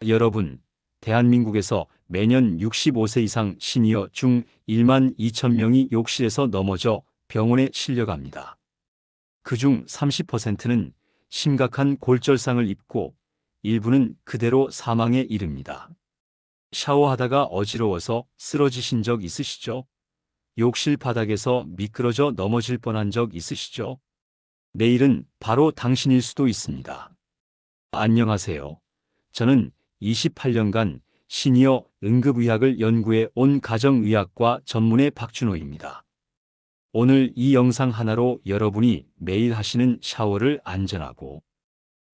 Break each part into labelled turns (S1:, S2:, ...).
S1: 여러분, 대한민국에서 매년 65세 이상 시니어 중 1만 2천 명이 욕실에서 넘어져 병원에 실려갑니다. 그중 30%는 심각한 골절상을 입고 일부는 그대로 사망에 이릅니다. 샤워하다가 어지러워서 쓰러지신 적 있으시죠? 욕실 바닥에서 미끄러져 넘어질 뻔한 적 있으시죠? 내일은 바로 당신일 수도 있습니다. 안녕하세요. 저는 28년간 시니어 응급의학을 연구해 온 가정의학과 전문의 박준호입니다. 오늘 이 영상 하나로 여러분이 매일 하시는 샤워를 안전하고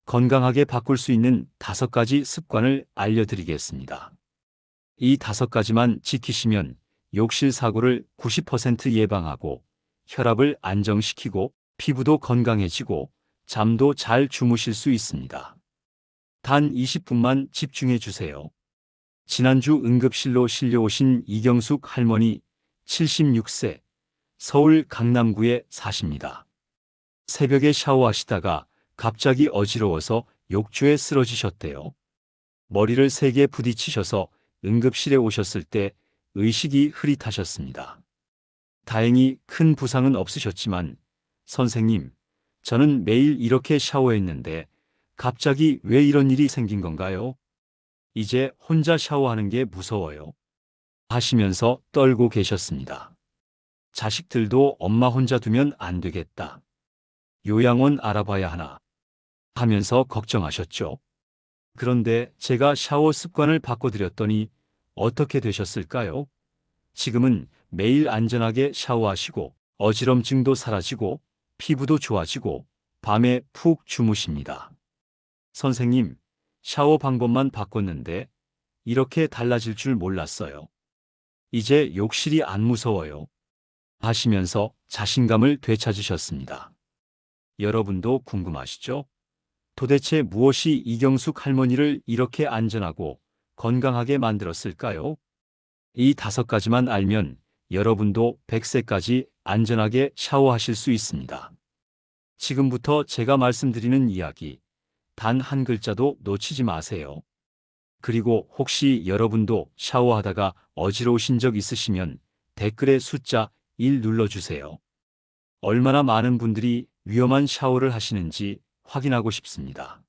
S1: 건강하게 바꿀 수 있는 5가지 습관을 알려드리겠습니다. 이 5가지만 지키시면 욕실 사고를 90% 예방하고 혈압을 안정시키고 피부도 건강해지고 잠도 잘 주무실 수 있습니다. 단 20분만 집중해 주세요. 지난주 응급실로 실려오신 이경숙 할머니 76세, 서울 강남구에 사십니다. 새벽에 샤워하시다가 갑자기 어지러워서 욕조에 쓰러지셨대요. 머리를 세게 부딪히셔서 응급실에 오셨을 때 의식이 흐릿하셨습니다. 다행히 큰 부상은 없으셨지만 선생님, 저는 매일 이렇게 샤워했는데 갑자기 왜 이런 일이 생긴 건가요? 이제 혼자 샤워하는 게 무서워요. 하시면서 떨고 계셨습니다. 자식들도 엄마 혼자 두면 안 되겠다. 요양원 알아봐야 하나 하면서 걱정하셨죠. 그런데 제가 샤워 습관을 바꿔드렸더니 어떻게 되셨을까요? 지금은 매일 안전하게 샤워하시고 어지럼증도 사라지고 피부도 좋아지고 밤에 푹 주무십니다. 선생님, 샤워 방법만 바꿨는데 이렇게 달라질 줄 몰랐어요. 이제 욕실이 안 무서워요. 하시면서 자신감을 되찾으셨습니다. 여러분도 궁금하시죠? 도대체 무엇이 이경숙 할머니를 이렇게 안전하고 건강하게 만들었을까요? 이 5가지만 알면 여러분도 100세까지 안전하게 샤워하실 수 있습니다. 지금부터 제가 말씀드리는 이야기, 단 한 글자도 놓치지 마세요. 그리고 혹시 여러분도 샤워하다가 어지러우신 적 있으시면 댓글에 숫자 1 눌러주세요. 얼마나 많은 분들이 위험한 샤워를 하시는지 확인하고 싶습니다.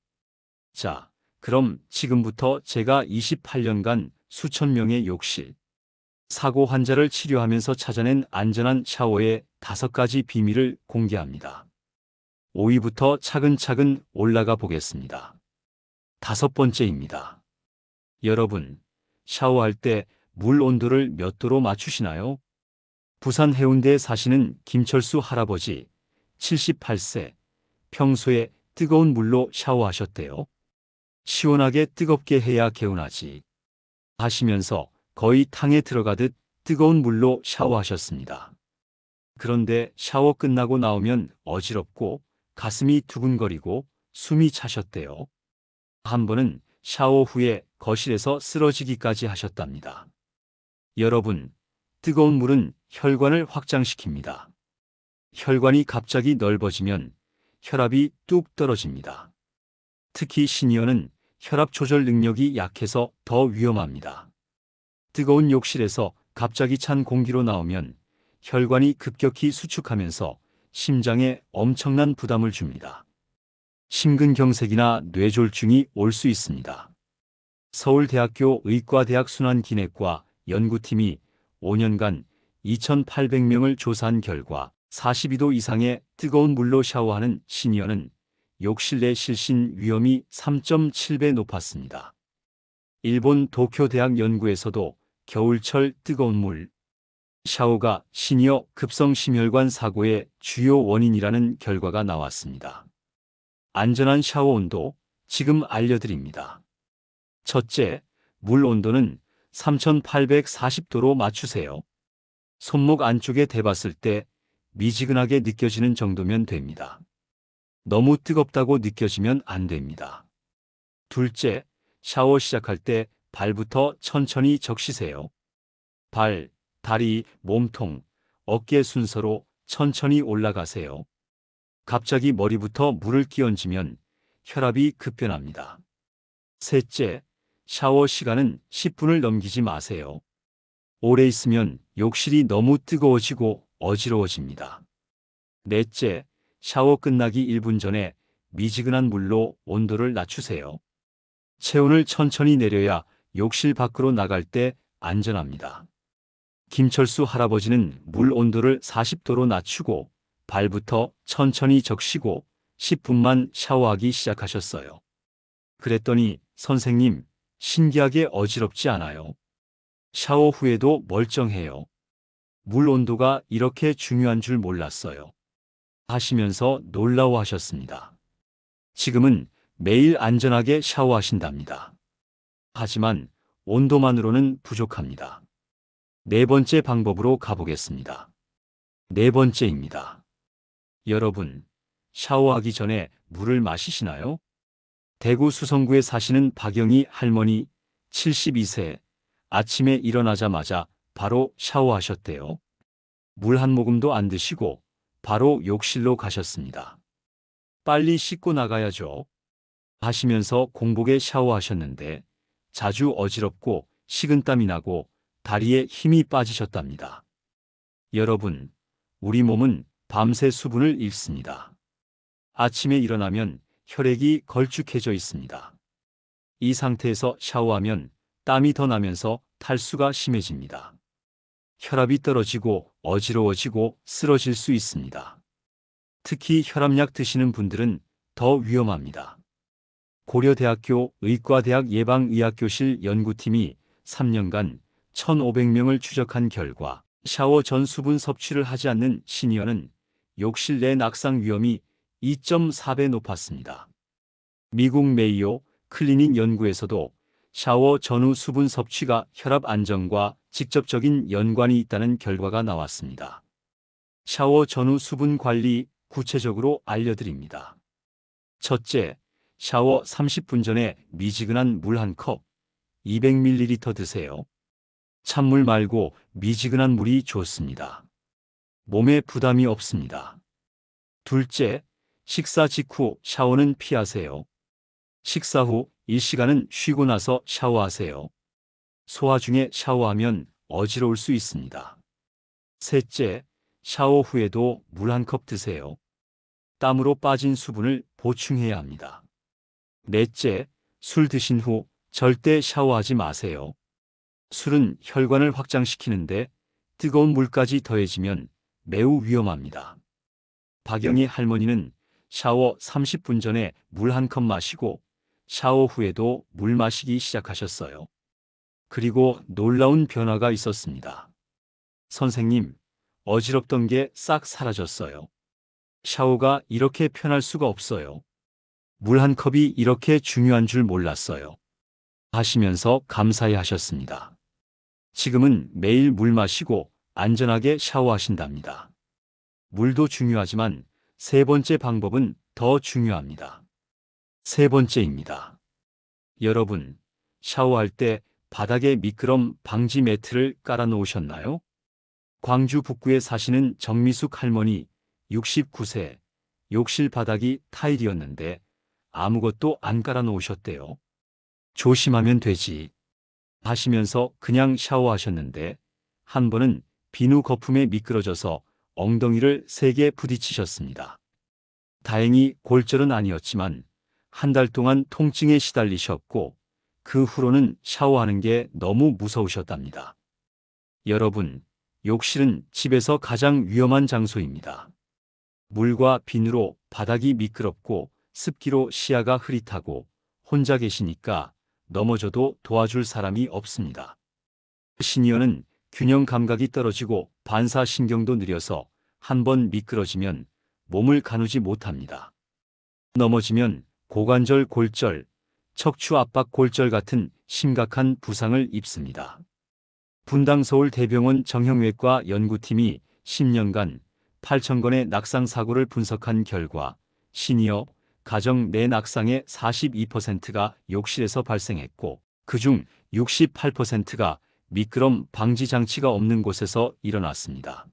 S1: 자, 그럼 지금부터 제가 28년간 수천 명의 욕실, 사고 환자를 치료하면서 찾아낸 안전한 샤워의 5가지 비밀을 공개합니다. 5위부터 차근차근 올라가 보겠습니다. 5번째입니다. 여러분, 샤워할 때 물 온도를 몇 도로 맞추시나요? 부산 해운대에 사시는 김철수 할아버지 78세, 평소에 뜨거운 물로 샤워하셨대요. 시원하게 뜨겁게 해야 개운하지 하시면서 거의 탕에 들어가듯 뜨거운 물로 샤워하셨습니다. 그런데 샤워 끝나고 나오면 어지럽고 가슴이 두근거리고 숨이 차셨대요. 한 번은 샤워 후에 거실에서 쓰러지기까지 하셨답니다. 여러분, 뜨거운 물은 혈관을 확장시킵니다. 혈관이 갑자기 넓어지면 혈압이 뚝 떨어집니다. 특히 시니어는 혈압 조절 능력이 약해서 더 위험합니다. 뜨거운 욕실에서 갑자기 찬 공기로 나오면 혈관이 급격히 수축하면서 심장에 엄청난 부담을 줍니다. 심근경색이나 뇌졸중이 올 수 있습니다. 서울대학교 의과대학 순환기내과 연구팀이 5년간 2,800명을 조사한 결과 42도 이상의 뜨거운 물로 샤워하는 시니어는 욕실 내 실신 위험이 3.7배 높았습니다. 일본 도쿄대학 연구에서도 겨울철 뜨거운 물 샤워가 시니어 급성심혈관 사고의 주요 원인이라는 결과가 나왔습니다. 안전한 샤워 온도 지금 알려드립니다. 첫째, 물 온도는 3,840도로 맞추세요. 손목 안쪽에 대봤을 때 미지근하게 느껴지는 정도면 됩니다. 너무 뜨겁다고 느껴지면 안 됩니다. 둘째, 샤워 시작할 때 발부터 천천히 적시세요. 발, 다리, 몸통, 어깨 순서로 천천히 올라가세요. 갑자기 머리부터 물을 끼얹으면 혈압이 급변합니다. 셋째, 샤워 시간은 10분을 넘기지 마세요. 오래 있으면 욕실이 너무 뜨거워지고 어지러워집니다. 넷째, 샤워 끝나기 1분 전에 미지근한 물로 온도를 낮추세요. 체온을 천천히 내려야 욕실 밖으로 나갈 때 안전합니다. 김철수 할아버지는 물 온도를 40도로 낮추고 발부터 천천히 적시고 10분만 샤워하기 시작하셨어요. 그랬더니 선생님, 신기하게 어지럽지 않아요. 샤워 후에도 멀쩡해요. 물 온도가 이렇게 중요한 줄 몰랐어요. 하시면서 놀라워하셨습니다. 지금은 매일 안전하게 샤워하신답니다. 하지만 온도만으로는 부족합니다. 네 번째 방법으로 가보겠습니다. 네 번째입니다. 여러분, 샤워하기 전에 물을 마시시나요? 대구 수성구에 사시는 박영희 할머니 72세, 아침에 일어나자마자 바로 샤워하셨대요. 물 한 모금도 안 드시고 바로 욕실로 가셨습니다. 빨리 씻고 나가야죠. 하시면서 공복에 샤워하셨는데 자주 어지럽고 식은땀이 나고 다리에 힘이 빠지셨답니다. 여러분, 우리 몸은 밤새 수분을 잃습니다. 아침에 일어나면 혈액이 걸쭉해져 있습니다. 이 상태에서 샤워하면 땀이 더 나면서 탈수가 심해집니다. 혈압이 떨어지고 어지러워지고 쓰러질 수 있습니다. 특히 혈압약 드시는 분들은 더 위험합니다. 고려대학교 의과대학 예방의학교실 연구팀이 3년간 1,500명을 추적한 결과 샤워 전 수분 섭취를 하지 않는 시니어는 욕실 내 낙상 위험이 2.4배 높았습니다. 미국 메이오 클리닉 연구에서도 샤워 전후 수분 섭취가 혈압 안정과 직접적인 연관이 있다는 결과가 나왔습니다. 샤워 전후 수분 관리 구체적으로 알려드립니다. 첫째, 샤워 30분 전에 미지근한 물 한 컵, 200ml 드세요. 찬물 말고 미지근한 물이 좋습니다. 몸에 부담이 없습니다. 둘째, 식사 직후 샤워는 피하세요. 식사 후 1시간은 쉬고 나서 샤워하세요. 소화 중에 샤워하면 어지러울 수 있습니다. 셋째, 샤워 후에도 물 한 컵 드세요. 땀으로 빠진 수분을 보충해야 합니다. 넷째, 술 드신 후 절대 샤워하지 마세요. 술은 혈관을 확장시키는데 뜨거운 물까지 더해지면 매우 위험합니다. 박영희 할머니는 샤워 30분 전에 물 한 컵 마시고 샤워 후에도 물 마시기 시작하셨어요. 그리고 놀라운 변화가 있었습니다. 선생님, 어지럽던 게 싹 사라졌어요. 샤워가 이렇게 편할 수가 없어요. 물 한 컵이 이렇게 중요한 줄 몰랐어요. 하시면서 감사해 하셨습니다. 지금은 매일 물 마시고 안전하게 샤워하신답니다. 물도 중요하지만 세 번째 방법은 더 중요합니다. 세 번째입니다. 여러분, 샤워할 때 바닥에 미끄럼 방지 매트를 깔아 놓으셨나요? 광주 북구에 사시는 정미숙 할머니 69세, 욕실 바닥이 타일이었는데 아무것도 안 깔아 놓으셨대요. 조심하면 되지. 하시면서 그냥 샤워하셨는데 한 번은 비누 거품에 미끄러져서 엉덩이를 세게 부딪히셨습니다. 다행히 골절은 아니었지만 한 달 동안 통증에 시달리셨고 그 후로는 샤워하는 게 너무 무서우셨답니다. 여러분, 욕실은 집에서 가장 위험한 장소입니다. 물과 비누로 바닥이 미끄럽고 습기로 시야가 흐릿하고 혼자 계시니까 넘어져도 도와줄 사람이 없습니다. 시니어는 균형 감각이 떨어지고 반사신경도 느려서 한번 미끄러지면 몸을 가누지 못합니다. 넘어지면 고관절 골절, 척추 압박 골절 같은 심각한 부상을 입습니다. 분당 서울대병원 정형외과 연구팀이 10년간 8,000건의 낙상 사고를 분석한 결과 시니어 가정 내 낙상의 42%가 욕실에서 발생했고 그중 68%가 미끄럼 방지 장치가 없는 곳에서 일어났습니다.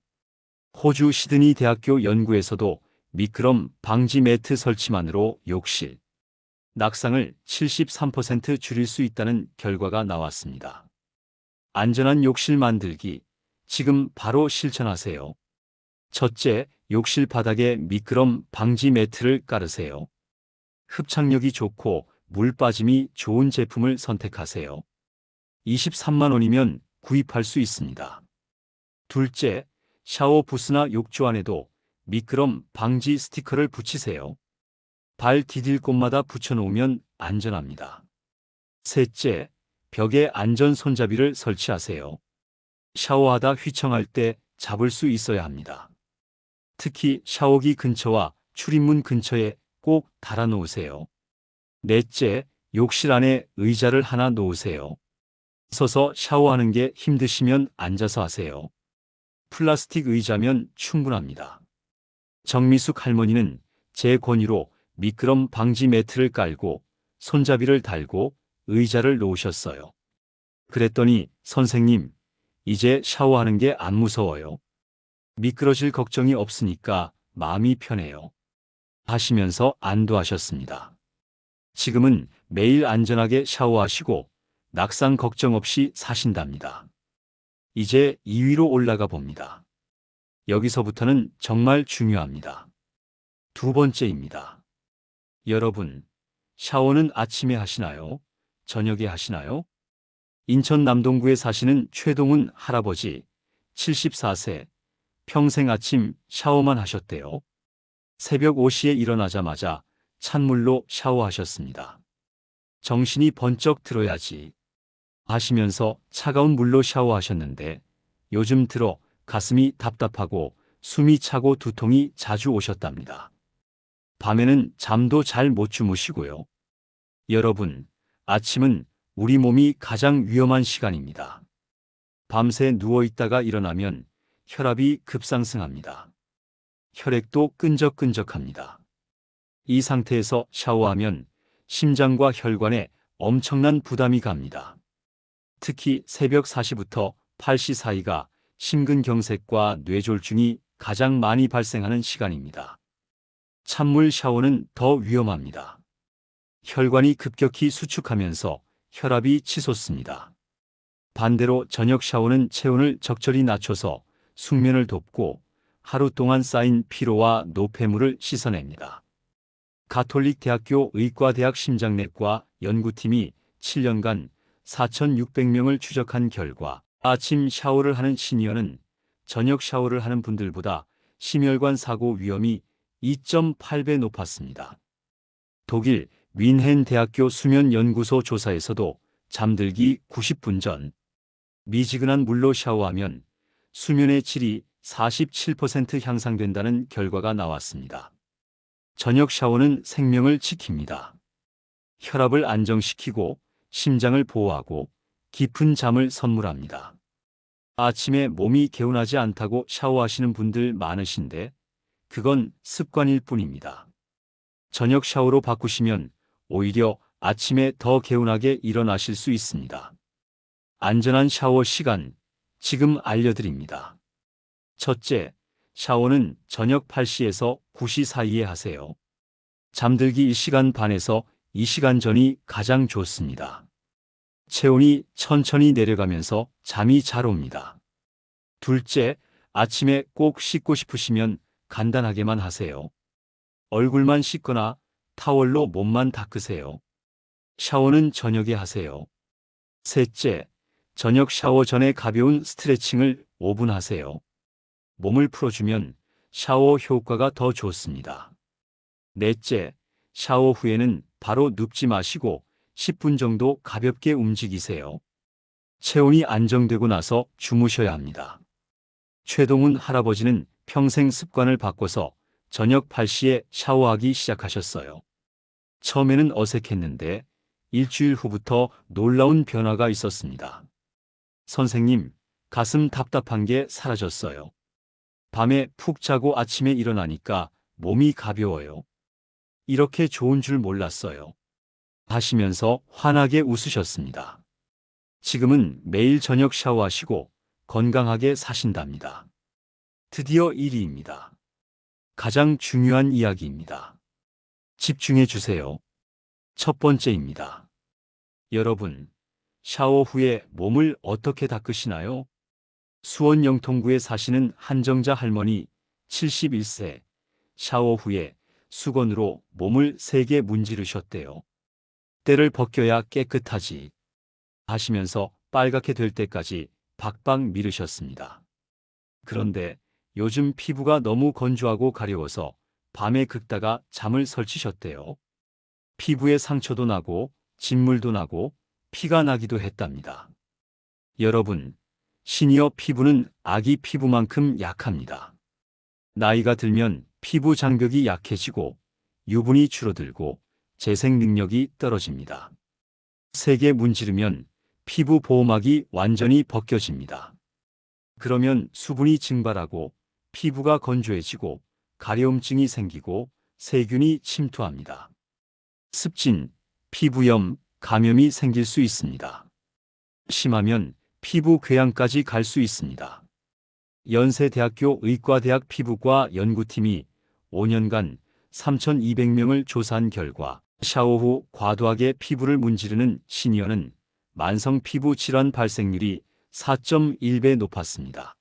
S1: 호주 시드니 대학교 연구에서도 미끄럼 방지 매트 설치만으로 욕실 낙상을 73% 줄일 수 있다는 결과가 나왔습니다. 안전한 욕실 만들기. 지금 바로 실천하세요. 첫째, 욕실 바닥에 미끄럼 방지 매트를 깔으세요. 흡착력이 좋고 물 빠짐이 좋은 제품을 선택하세요. 23만 원이면 구입할 수 있습니다. 둘째, 샤워 부스나 욕조 안에도 미끄럼 방지 스티커를 붙이세요. 발 디딜 곳마다 붙여놓으면 안전합니다. 셋째, 벽에 안전 손잡이를 설치하세요. 샤워하다 휘청할 때 잡을 수 있어야 합니다. 특히 샤워기 근처와 출입문 근처에 꼭 달아놓으세요. 넷째, 욕실 안에 의자를 하나 놓으세요. 서서 샤워하는 게 힘드시면 앉아서 하세요. 플라스틱 의자면 충분합니다. 정미숙 할머니는 제 권유로 미끄럼 방지 매트를 깔고 손잡이를 달고 의자를 놓으셨어요. 그랬더니 선생님, 이제 샤워하는 게 안 무서워요. 미끄러질 걱정이 없으니까 마음이 편해요. 하시면서 안도하셨습니다. 지금은 매일 안전하게 샤워하시고 낙상 걱정 없이 사신답니다. 이제 2위로 올라가 봅니다. 여기서부터는 정말 중요합니다. 두 번째입니다. 여러분, 샤워는 아침에 하시나요? 저녁에 하시나요? 인천 남동구에 사시는 최동훈 할아버지, 74세, 평생 아침 샤워만 하셨대요. 새벽 5시에 일어나자마자 찬물로 샤워하셨습니다. 정신이 번쩍 들어야지 하시면서 차가운 물로 샤워하셨는데 요즘 들어 가슴이 답답하고 숨이 차고 두통이 자주 오셨답니다. 밤에는 잠도 잘 못 주무시고요. 여러분, 아침은 우리 몸이 가장 위험한 시간입니다. 밤새 누워있다가 일어나면 혈압이 급상승합니다. 혈액도 끈적끈적합니다. 이 상태에서 샤워하면 심장과 혈관에 엄청난 부담이 갑니다. 특히 새벽 4시부터 8시 사이가 심근경색과 뇌졸중이 가장 많이 발생하는 시간입니다. 찬물 샤워는 더 위험합니다. 혈관이 급격히 수축하면서 혈압이 치솟습니다. 반대로 저녁 샤워는 체온을 적절히 낮춰서 숙면을 돕고 하루 동안 쌓인 피로와 노폐물을 씻어냅니다. 가톨릭대학교 의과대학 심장내과 연구팀이 7년간 4,600명을 추적한 결과 아침 샤워를 하는 시니어는 저녁 샤워를 하는 분들보다 심혈관 사고 위험이 2.8배 높았습니다. 독일 윈헨 대학교 수면연구소 조사에서도 잠들기 90분 전 미지근한 물로 샤워하면 수면의 질이 47% 향상된다는 결과가 나왔습니다. 저녁 샤워는 생명을 지킵니다. 혈압을 안정시키고 심장을 보호하고 깊은 잠을 선물합니다. 아침에 몸이 개운하지 않다고 샤워하시는 분들 많으신데 그건 습관일 뿐입니다. 저녁 샤워로 바꾸시면 오히려 아침에 더 개운하게 일어나실 수 있습니다. 안전한 샤워 시간, 지금 알려드립니다. 첫째, 샤워는 저녁 8시에서 9시 사이에 하세요. 잠들기 1시간 반에서 2시간 전이 가장 좋습니다. 체온이 천천히 내려가면서 잠이 잘 옵니다. 둘째, 아침에 꼭 씻고 싶으시면 간단하게만 하세요. 얼굴만 씻거나 타월로 몸만 닦으세요. 샤워는 저녁에 하세요. 셋째, 저녁 샤워 전에 가벼운 스트레칭을 5분 하세요. 몸을 풀어주면 샤워 효과가 더 좋습니다. 넷째, 샤워 후에는 바로 눕지 마시고 10분 정도 가볍게 움직이세요. 체온이 안정되고 나서 주무셔야 합니다. 최동훈 할아버지는 평생 습관을 바꿔서 저녁 8시에 샤워하기 시작하셨어요. 처음에는 어색했는데 일주일 후부터 놀라운 변화가 있었습니다. 선생님, 가슴 답답한 게 사라졌어요. 밤에 푹 자고 아침에 일어나니까 몸이 가벼워요. 이렇게 좋은 줄 몰랐어요. 하시면서 환하게 웃으셨습니다. 지금은 매일 저녁 샤워하시고 건강하게 사신답니다. 드디어 1위입니다. 가장 중요한 이야기입니다. 집중해 주세요. 첫 번째입니다. 여러분, 샤워 후에 몸을 어떻게 닦으시나요? 수원 영통구에 사시는 한정자 할머니 71세, 샤워 후에 수건으로 몸을 3개 문지르셨대요. 때를 벗겨야 깨끗하지 하시면서 빨갛게 될 때까지 박박 미르셨습니다. 그런데 요즘 피부가 너무 건조하고 가려워서 밤에 긁다가 잠을 설치셨대요. 피부에 상처도 나고 진물도 나고 피가 나기도 했답니다. 여러분, 시니어 피부는 아기 피부만큼 약합니다. 나이가 들면 피부 장벽이 약해지고 유분이 줄어들고 재생 능력이 떨어집니다. 3개 문지르면 피부 보호막이 완전히 벗겨집니다. 그러면 수분이 증발하고 피부가 건조해지고 가려움증이 생기고 세균이 침투합니다. 습진, 피부염, 감염이 생길 수 있습니다. 심하면 피부 궤양까지 갈 수 있습니다. 연세대학교 의과대학 피부과 연구팀이 5년간 3,200명을 조사한 결과 샤워 후 과도하게 피부를 문지르는 시니어는 만성 피부 질환 발생률이 4.1배 높았습니다.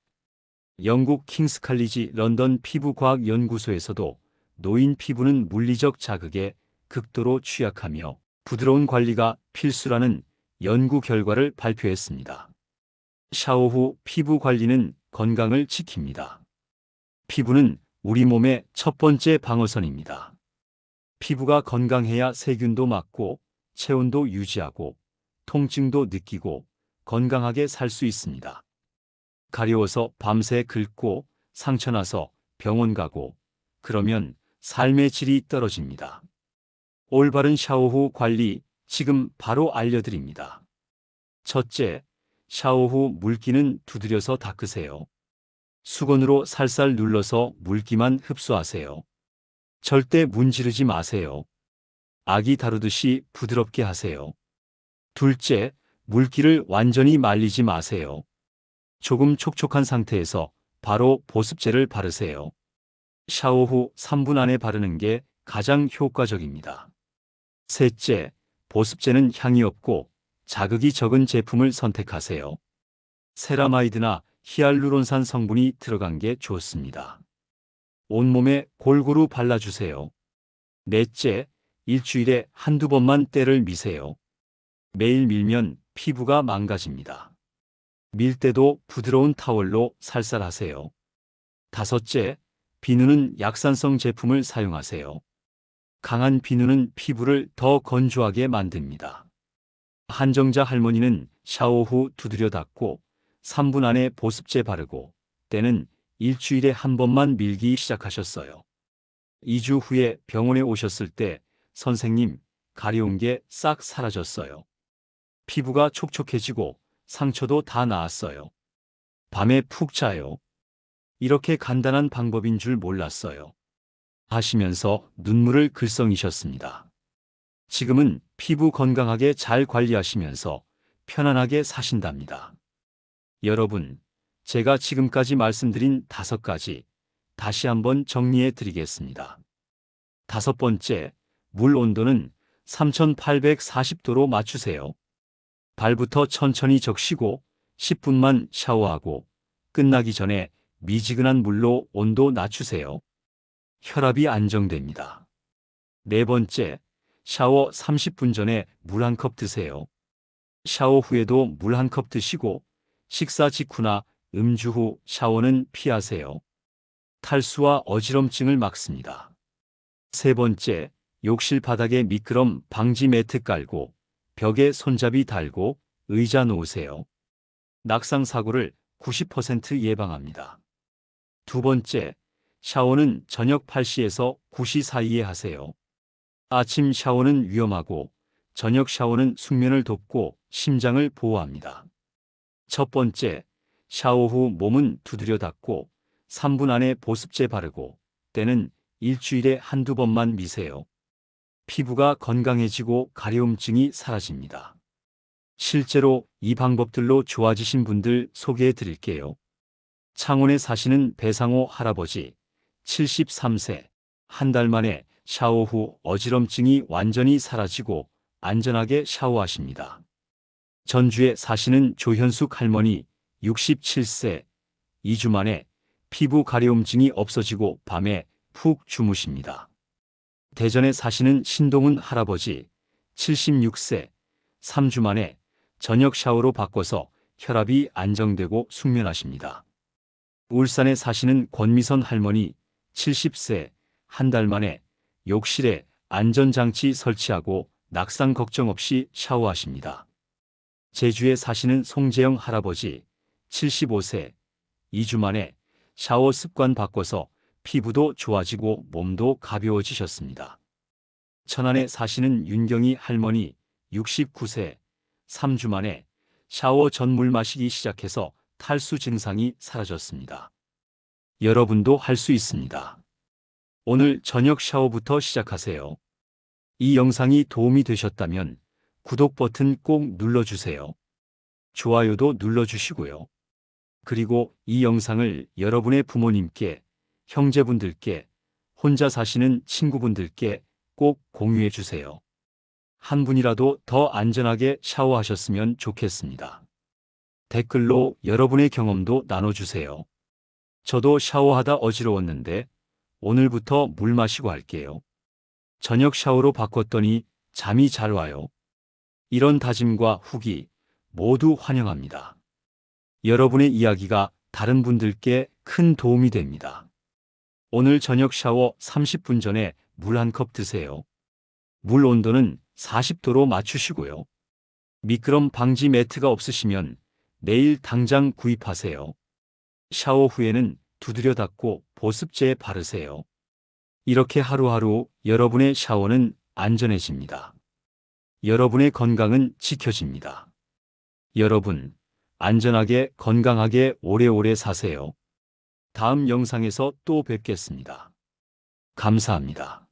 S1: 영국 킹스 칼리지 런던 피부과학 연구소에서도 노인 피부는 물리적 자극에 극도로 취약하며 부드러운 관리가 필수라는 연구 결과를 발표했습니다. 샤워 후 피부 관리는 건강을 지킵니다. 피부는 우리 몸의 첫 번째 방어선입니다. 피부가 건강해야 세균도 막고 체온도 유지하고 통증도 느끼고 건강하게 살 수 있습니다. 가려워서 밤새 긁고 상처나서 병원 가고 그러면 삶의 질이 떨어집니다. 올바른 샤워 후 관리 지금 바로 알려드립니다. 첫째, 샤워 후 물기는 두드려서 닦으세요. 수건으로 살살 눌러서 물기만 흡수하세요. 절대 문지르지 마세요. 아기 다루듯이 부드럽게 하세요. 둘째, 물기를 완전히 말리지 마세요. 조금 촉촉한 상태에서 바로 보습제를 바르세요. 샤워 후 3분 안에 바르는 게 가장 효과적입니다. 셋째, 보습제는 향이 없고 자극이 적은 제품을 선택하세요. 세라마이드나 히알루론산 성분이 들어간 게 좋습니다. 온몸에 골고루 발라주세요. 넷째, 일주일에 한두 번만 때를 미세요. 매일 밀면 피부가 망가집니다. 밀 때도 부드러운 타월로 살살 하세요. 다섯째, 비누는 약산성 제품을 사용하세요. 강한 비누는 피부를 더 건조하게 만듭니다. 한정자 할머니는 샤워 후 두드려 닦고 3분 안에 보습제 바르고 때는 일주일에 한 번만 밀기 시작하셨어요. 2주 후에 병원에 오셨을 때 선생님, 가려운 게 싹 사라졌어요. 피부가 촉촉해지고 상처도 다 나았어요. 밤에 푹 자요. 이렇게 간단한 방법인 줄 몰랐어요. 하시면서 눈물을 글썽이셨습니다. 지금은 피부 건강하게 잘 관리하시면서 편안하게 사신답니다. 여러분, 제가 지금까지 말씀드린 5가지 다시 한번 정리해 드리겠습니다. 5번째, 물 온도는 3840도로 맞추세요. 발부터 천천히 적시고 10분만 샤워하고 끝나기 전에 미지근한 물로 온도 낮추세요. 혈압이 안정됩니다. 4번째, 샤워 30분 전에 물 1컵 드세요. 샤워 후에도 물 1컵 드시고 식사 직후나 음주 후 샤워는 피하세요. 탈수와 어지럼증을 막습니다. 3번째, 욕실 바닥에 미끄럼 방지 매트 깔고 벽에 손잡이 달고 의자 놓으세요. 낙상 사고를 90% 예방합니다. 2번째, 샤워는 저녁 8시에서 9시 사이에 하세요. 아침 샤워는 위험하고 저녁 샤워는 숙면을 돕고 심장을 보호합니다. 첫 번째, 샤워 후 몸은 두드려 닦고 3분 안에 보습제 바르고 때는 일주일에 한두 번만 미세요. 피부가 건강해지고 가려움증이 사라집니다. 실제로 이 방법들로 좋아지신 분들 소개해 드릴게요. 창원에 사시는 배상호 할아버지 73세, 한 달 만에 샤워 후 어지럼증이 완전히 사라지고 안전하게 샤워하십니다. 전주에 사시는 조현숙 할머니 67세, 2주 만에 피부 가려움증이 없어지고 밤에 푹 주무십니다. 대전에 사시는 신동훈 할아버지 76세, 3주 만에 저녁 샤워로 바꿔서 혈압이 안정되고 숙면하십니다. 울산에 사시는 권미선 할머니 70세, 한 달 만에 욕실에 안전장치 설치하고 낙상 걱정 없이 샤워하십니다. 제주에 사시는 송재영 할아버지 75세, 2주 만에 샤워 습관 바꿔서 피부도 좋아지고 몸도 가벼워지셨습니다. 천안에 사시는 윤경희 할머니 69세, 3주 만에 샤워 전 물 마시기 시작해서 탈수 증상이 사라졌습니다. 여러분도 할 수 있습니다. 오늘 저녁 샤워부터 시작하세요. 이 영상이 도움이 되셨다면 구독 버튼 꼭 눌러주세요. 좋아요도 눌러주시고요. 그리고 이 영상을 여러분의 부모님께, 형제분들께, 혼자 사시는 친구분들께 꼭 공유해 주세요. 한 분이라도 더 안전하게 샤워하셨으면 좋겠습니다. 댓글로 여러분의 경험도 나눠주세요. 저도 샤워하다 어지러웠는데 오늘부터 물 마시고 할게요. 저녁 샤워로 바꿨더니 잠이 잘 와요. 이런 다짐과 후기 모두 환영합니다. 여러분의 이야기가 다른 분들께 큰 도움이 됩니다. 오늘 저녁 샤워 30분 전에 물 한 컵 드세요. 물 온도는 40도로 맞추시고요. 미끄럼 방지 매트가 없으시면 내일 당장 구입하세요. 샤워 후에는 두드려 닦고 보습제 바르세요. 이렇게 하루하루 여러분의 샤워는 안전해집니다. 여러분의 건강은 지켜집니다. 여러분, 안전하게 건강하게 오래오래 사세요. 다음 영상에서 또 뵙겠습니다. 감사합니다.